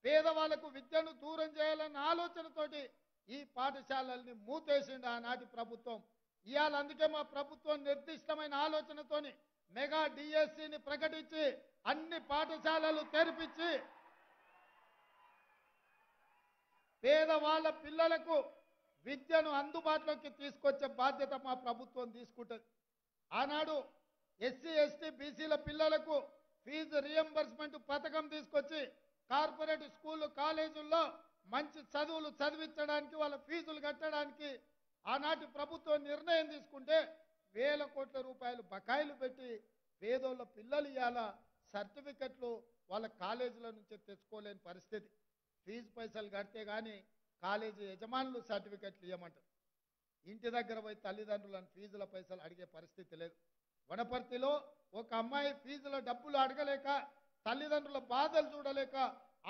పేదవాళ్లకు విద్యను దూరం చేయాలన్న ఆలోచనతోటి ఈ పాఠశాలల్ని మూతేసిండు ఆనాటి ప్రభుత్వం. ఇవాళ అందుకే మా ప్రభుత్వం నిర్దిష్టమైన ఆలోచనతోని మెగా డిఎస్సిని ప్రకటించి అన్ని పాఠశాలలు తెరిపించి పేదవాళ్ళ పిల్లలకు విద్యను అందుబాటులోకి తీసుకొచ్చే బాధ్యత మా ప్రభుత్వం తీసుకుంటుంది. ఆనాడు ఎస్సీ, ఎస్టీ, బీసీల పిల్లలకు ఫీజు రియంబర్స్మెంట్ పథకం తీసుకొచ్చి కార్పొరేట్ స్కూళ్ళు, కాలేజీల్లో మంచి చదువులు చదివించడానికి, వాళ్ళ ఫీజులు కట్టడానికి ఆనాటి ప్రభుత్వం నిర్ణయం తీసుకుంటే 1,000 కోట్ల రూపాయలు బకాయిలు పెట్టి పేదోళ్ళ పిల్లలు ఇవాళ సర్టిఫికెట్లు వాళ్ళ కాలేజీల నుంచి తెచ్చుకోలేని పరిస్థితి. ఫీజు పైసలు కడితే కానీ కాలేజీ యజమానులు సర్టిఫికెట్లు ఇవ్వమంటారు. ఇంటి దగ్గర పోయి తల్లిదండ్రులను ఫీజుల పైసలు అడిగే పరిస్థితి లేదు. వనపర్తిలో ఒక అమ్మాయి ఫీజుల డబ్బులు అడగలేక, తల్లిదండ్రుల బాధలు చూడలేక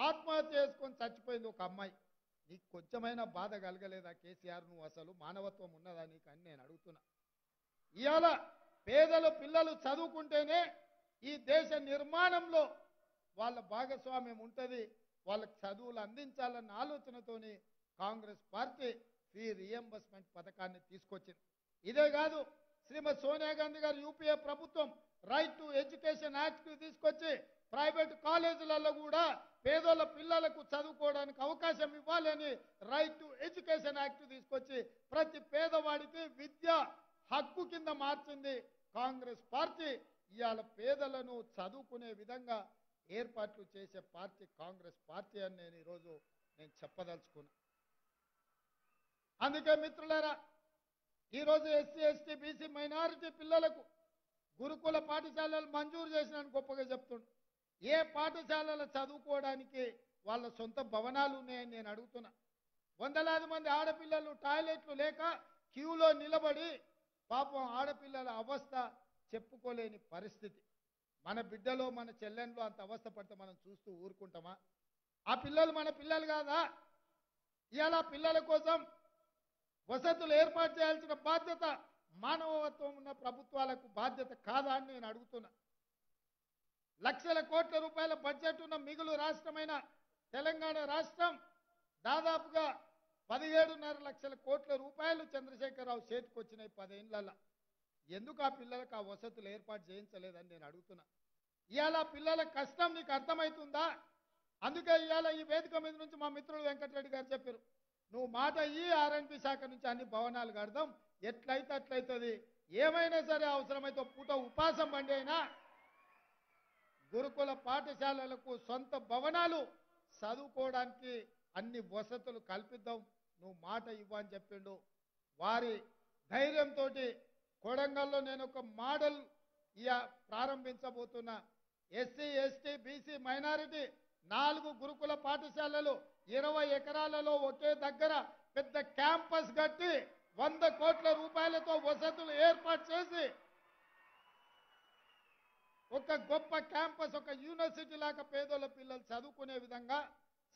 ఆత్మహత్య చేసుకొని చచ్చిపోయింది ఒక అమ్మాయి. నీకు కొంచెమైనా బాధ కలగలేదా కేసీఆర్? నువ్వు అసలు మానవత్వం ఉన్నదా నీకు అని నేను అడుగుతున్నా. ఇవాళ పేదల పిల్లలు చదువుకుంటేనే ఈ దేశ నిర్మాణంలో వాళ్ళ భాగస్వామ్యం ఉంటుంది. వాళ్ళకి చదువులు అందించాలన్న ఆలోచనతోని కాంగ్రెస్ పార్టీ ఫీ రియంబర్స్మెంట్ పథకాన్ని తీసుకొచ్చింది. ఇదే కాదు, శ్రీమతి సోనియా గాంధీ గారు యూపీఏ ప్రభుత్వం రైట్ టు ఎడ్యుకేషన్ యాక్ట్ తీసుకొచ్చి ప్రైవేట్ కాలేజీలలో కూడా పేదోళ్ళ పిల్లలకు చదువుకోవడానికి అవకాశం ఇవ్వాలని రైట్ టు ఎడ్యుకేషన్ యాక్ట్ తీసుకొచ్చి ప్రతి పేదవాడికి విద్య హక్కు కింద మార్చింది కాంగ్రెస్ పార్టీ. ఇవాళ పేదలను చదువుకునే విధంగా ఏర్పాట్లు చేసే పార్టీ కాంగ్రెస్ పార్టీ అని నేను ఈరోజు చెప్పదలుచుకున్నా. అందుకే మిత్రులారా, ఈరోజు ఎస్సీ ఎస్టీ బీసీ మైనారిటీ పిల్లలకు గురుకుల పాఠశాలలు మంజూరు చేసినాను గొప్పగా చెప్తుండు. ఏ పాఠశాలలో చదువుకోవడానికి వాళ్ళ సొంత భవనాలు ఉన్నాయని నేను అడుగుతున్నా. వందలాది మంది ఆడపిల్లలు టాయిలెట్లు లేక క్యూలో నిలబడి పాపం ఆడపిల్లల అవస్థ చెప్పుకోలేని పరిస్థితి. మన బిడ్డలో మన చెల్లెంలో అంత అవస్థ పడితే మనం చూస్తూ ఊరుకుంటామా? ఆ పిల్లలు మన పిల్లలు కాదా? ఇవాళ పిల్లల కోసం వసతులు ఏర్పాటు చేయాల్సిన బాధ్యత మానవత్వం ఉన్న ప్రభుత్వాలకు బాధ్యత కాదా అని నేను అడుగుతున్నా. లక్షల కోట్ల రూపాయల బడ్జెట్ ఉన్న మిగులు రాష్ట్రమైన తెలంగాణ రాష్ట్రం దాదాపుగా 17.5 లక్షల కోట్ల రూపాయలు చంద్రశేఖరరావు చేతికి వచ్చినాయి 10 ఏళ్లలో. ఎందుకు ఆ పిల్లలకు ఆ వసతులు ఏర్పాటు చేయించలేదని నేను అడుగుతున్నా. ఇవాళ పిల్లల కష్టం నీకు అర్థమవుతుందా? అందుకే ఇవాళ ఈ వేదిక మీద నుంచి మా మిత్రుడు వెంకటరెడ్డి గారు చెప్పారు, నువ్వు మాట ఈ ఆర్ఎన్బి శాఖ నుంచి అన్ని భవనాలు కడదాం, ఎట్లయితే అట్లయితుంది, ఏమైనా సరే అవసరమైతే పూట ఉపాసం బండి అయినా గురుకుల పాఠశాలలకు సొంత భవనాలు చదువుకోవడానికి అన్ని వసతులు కల్పిద్దాం, నువ్వు మాట ఇవ్వని చెప్పిండు. వారి ధైర్యంతో కొడంగల్లో నేను ఒక మోడల్ ప్రారంభించబోతున్నా. ఎస్సీ ఎస్టీ బీసీ మైనారిటీ 4 గురుకుల పాఠశాలలు 20 ఎకరాలలో ఒకే దగ్గర పెద్ద క్యాంపస్ కట్టి 100 కోట్ల రూపాయలతో వసతులు ఏర్పాటు చేసి ఒక గొప్ప క్యాంపస్, ఒక యూనివర్సిటీ లాగా పేదోళ్ళ పిల్లలు చదువుకునే విధంగా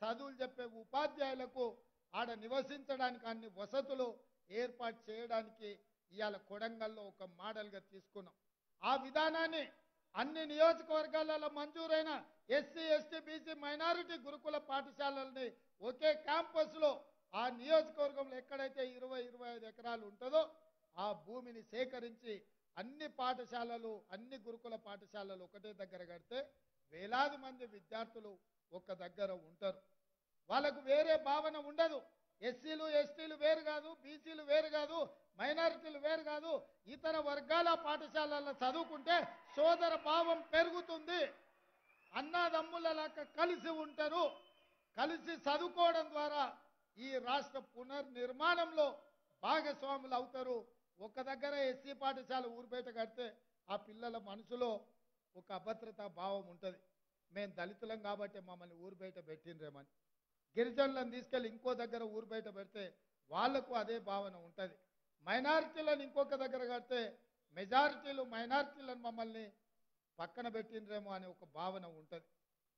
చదువులు చెప్పే ఉపాధ్యాయులకు ఆడ నివసించడానికి అన్ని వసతులు ఏర్పాటు చేయడానికి ఇవాళ కొడంగల్లో ఒక మోడల్గా తీసుకున్నాం. ఆ విధానాన్ని అన్ని నియోజకవర్గాలలో మంజూరైన ఎస్సీ ఎస్టీ బీసీ మైనారిటీ గురుకుల పాఠశాలల్ని ఒకే క్యాంపస్లో ఆ నియోజకవర్గంలో ఎక్కడైతే 20-25 ఎకరాలు ఉంటుందో ఆ భూమిని సేకరించి అన్ని పాఠశాలలు అన్ని గురుకుల పాఠశాలలు ఒకటే దగ్గర కడితే వేలాది మంది విద్యార్థులు ఒక దగ్గర ఉంటారు. వాళ్ళకు వేరే భావన ఉండదు. ఎస్సీలు ఎస్టీలు వేరు కాదు, బీసీలు వేరు కాదు, మైనారిటీలు వేరు కాదు, ఇతర వర్గాల పాఠశాలల్లో చదువుకుంటే సోదర భావం పెరుగుతుంది. అన్నదమ్ములలాగా కలిసి ఉంటారు. కలిసి చదువుకోవడం ద్వారా ఈ రాష్ట్ర పునర్నిర్మాణంలో భాగస్వాములు అవుతారు. ఒక దగ్గర ఎస్సీ పాఠశాల ఊరు బయట కడితే ఆ పిల్లల మనసులో ఒక అభద్రతా భావం ఉంటుంది. మేము దళితులం కాబట్టి మమ్మల్ని ఊరు బయట పెట్టిండ్రేమని. గిరిజనులను తీసుకెళ్ళి ఇంకో దగ్గర ఊరు బయట పెడితే వాళ్లకు అదే భావన ఉంటుంది. మైనారిటీలను ఇంకొక దగ్గర కడితే మెజారిటీలు మైనారిటీలను మమ్మల్ని పక్కన పెట్టిండ్రేమో అనే ఒక భావన ఉంటుంది.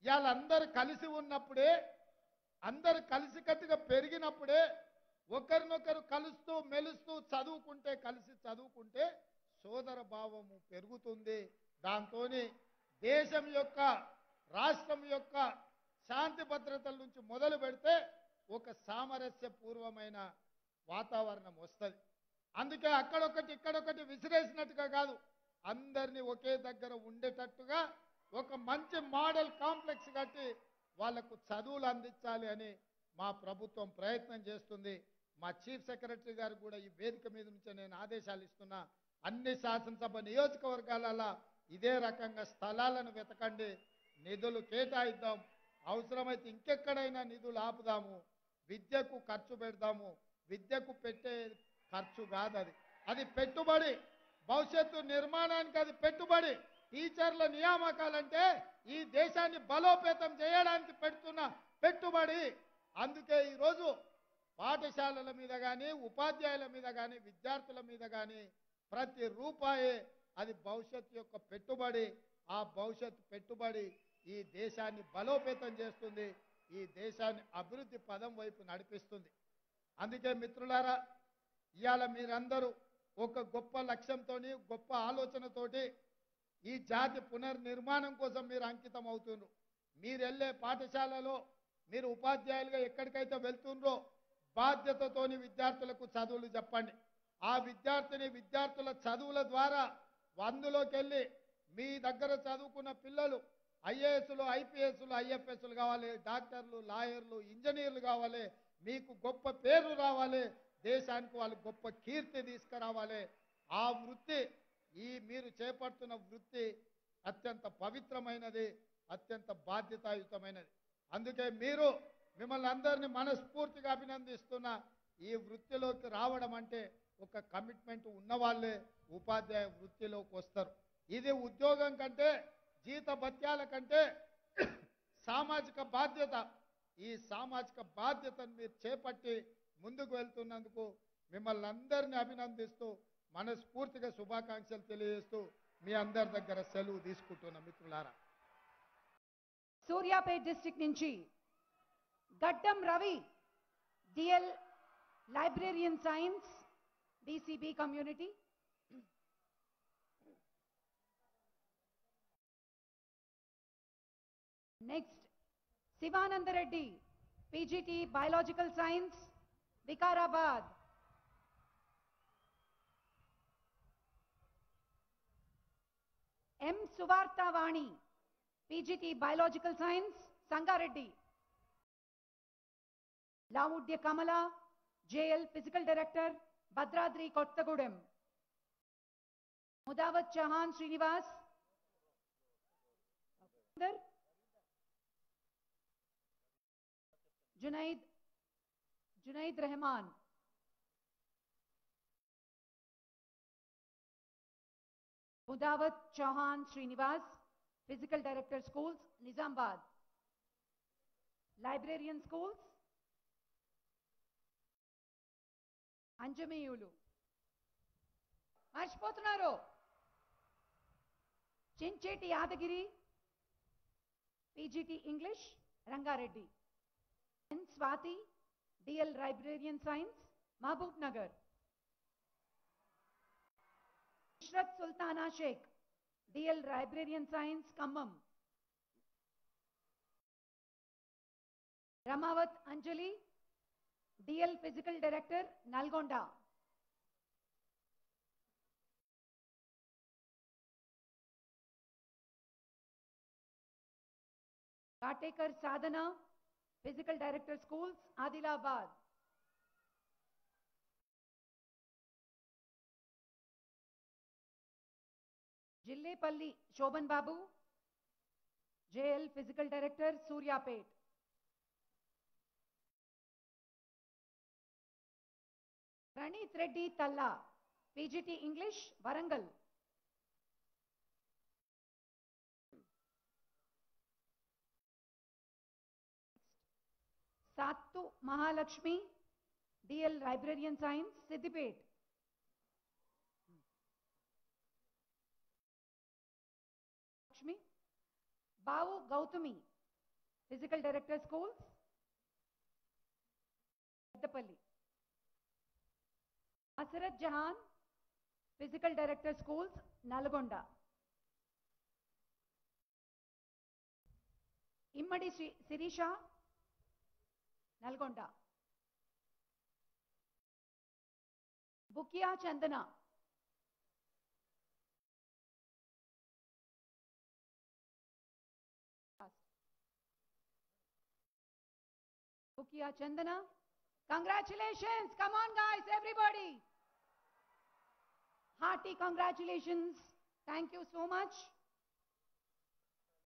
ఇవాళ అందరు కలిసి ఉన్నప్పుడే, అందరు కలిసికట్టుగా పెరిగినప్పుడే, ఒకరినొకరు కలుస్తూ మెలుస్తూ చదువుకుంటే, కలిసి చదువుకుంటే సోదర భావము పెరుగుతుంది. దాంతో దేశం యొక్క రాష్ట్రం యొక్క శాంతి భద్రతల నుంచి మొదలు పెడితే ఒక సామరస్యపూర్వమైన వాతావరణం వస్తుంది. అందుకే అక్కడొకటి ఇక్కడొకటి విసిరేసినట్టుగా కాదు, అందరినీ ఒకే దగ్గర ఉండేటట్టుగా ఒక మంచి మోడల్ కాంప్లెక్స్ కట్టి వాళ్లకు చదువులు అందించాలి అని మా ప్రభుత్వం ప్రయత్నం చేస్తుంది. మా చీఫ్ సెక్రటరీ గారు కూడా ఈ వేదిక మీద నుంచి నేను ఆదేశాలు ఇస్తున్నా. అన్ని శాసనసభ నియోజకవర్గాలలో ఇదే రకంగా స్థలాలను వెతకండి, నిధులు కేటాయిద్దాం, అవసరమైతే ఇంకెక్కడైనా నిధులు ఆపుదాము, విద్యకు ఖర్చు పెడదాము. విద్యకు పెట్టే ఖర్చు కాదు, అది పెట్టుబడి, భవిష్యత్తు నిర్మాణానికి అది పెట్టుబడి. టీచర్ల నియామకాలంటే ఈ దేశాన్ని బలోపేతం చేయడానికి పెడుతున్న పెట్టుబడి. అందుకే ఈరోజు పాఠశాలల మీద కానీ, ఉపాధ్యాయుల మీద కానీ, విద్యార్థుల మీద కానీ ప్రతి రూపాయే అది భవిష్యత్తు యొక్క పెట్టుబడి. ఆ భవిష్యత్తు పెట్టుబడి ఈ దేశాన్ని బలోపేతం చేస్తుంది, ఈ దేశాన్ని అభివృద్ధి పదం వైపు నడిపిస్తుంది. అందుకే మిత్రులారా, ఇవాళ మీరందరూ ఒక గొప్ప లక్ష్యంతో, గొప్ప ఆలోచనతోటి ఈ జాతి పునర్నిర్మాణం కోసం మీరు అంకితం అవుతున్నారు. మీరు వెళ్ళే పాఠశాలలో మీరు ఉపాధ్యాయులుగా ఎక్కడికైతే వెళ్తుండ్రో బాధ్యతతోని విద్యార్థులకు చదువులు చెప్పండి. ఆ విద్యార్థుల చదువుల ద్వారా అందులోకి వెళ్ళి మీ దగ్గర చదువుకున్న పిల్లలు ఐఏఎస్లు ఐపీఎస్లు ఐఎఫ్ఎస్లు కావాలి, డాక్టర్లు లాయర్లు ఇంజనీర్లు కావాలి, మీకు గొప్ప పేరు రావాలి, దేశానికి వాళ్ళు గొప్ప కీర్తి తీసుకురావాలి. ఆ వృత్తి మీరు చేపడుతున్న వృత్తి అత్యంత పవిత్రమైనది, అత్యంత బాధ్యతాయుతమైనది. అందుకే మిమ్మల్ని అందరినీ మనస్ఫూర్తిగా అభినందిస్తున్నా. ఈ వృత్తిలోకి రావడం అంటే ఒక కమిట్మెంట్ ఉన్నవాళ్ళే ఉపాధ్యాయ వృత్తిలోకి వస్తారు. ఇది ఉద్యోగం కంటే, జీత భత్యాల కంటే సామాజిక బాధ్యత. ఈ సామాజిక బాధ్యతను మీరు చేపట్టి ముందుకు వెళ్తున్నందుకు మిమ్మల్ని అందరినీ అభినందిస్తూ మనస్ఫూర్తిగా శుభాకాంక్షలు తెలియజేస్తూ మీ అందరి దగ్గర సెలవు తీసుకుంటున్న మిత్రులారా. సూర్యాపేట్ డిస్ట్రిక్ట్ నుంచి Gaddam Ravi, DL librarian science, BCB community. Next Shivananda Reddy, PGT biological science, Vikarabad. M Suvarthavani, PGT biological science, Sangareddy. Lavudya Kamala, JL physical director, Bhadradri Kothagudem. Mudavath Chauhan Srinivas, Junaid Rahman. Mudavath Chauhan Srinivas, physical director schools, Nizamabad. Librarian schools Anjaneyulu. మర్చిపోతున్నారు. Chincheti Yadagiri, PGT English, Rangareddy. N Swathi, DL librarian science, Mahabub Nagar. Ishrat Sultana Sheikh, DL librarian science, Khammam. Ramavath Anjali, DL physical director, Nalgonda. కాటేకర్ Sadhana, physical director schools, Adilabad. Jillepalli Shoban Babu, JL physical director, Suryapet. Praneeth Reddy Talla, PGT English, Warangal. Satu Mahalakshmi, DL librarian science, Siddipet. Lakshmi Bavu Gautami, physical director schools, Peddapalli. Asrat Jahan, physical director schools, Nalgonda. Immadi Shirisha, Nalgonda. Bukya Chandana, Bukya Chandana. Congratulations, come on guys, everybody. Hearty congratulations. Thank you so much.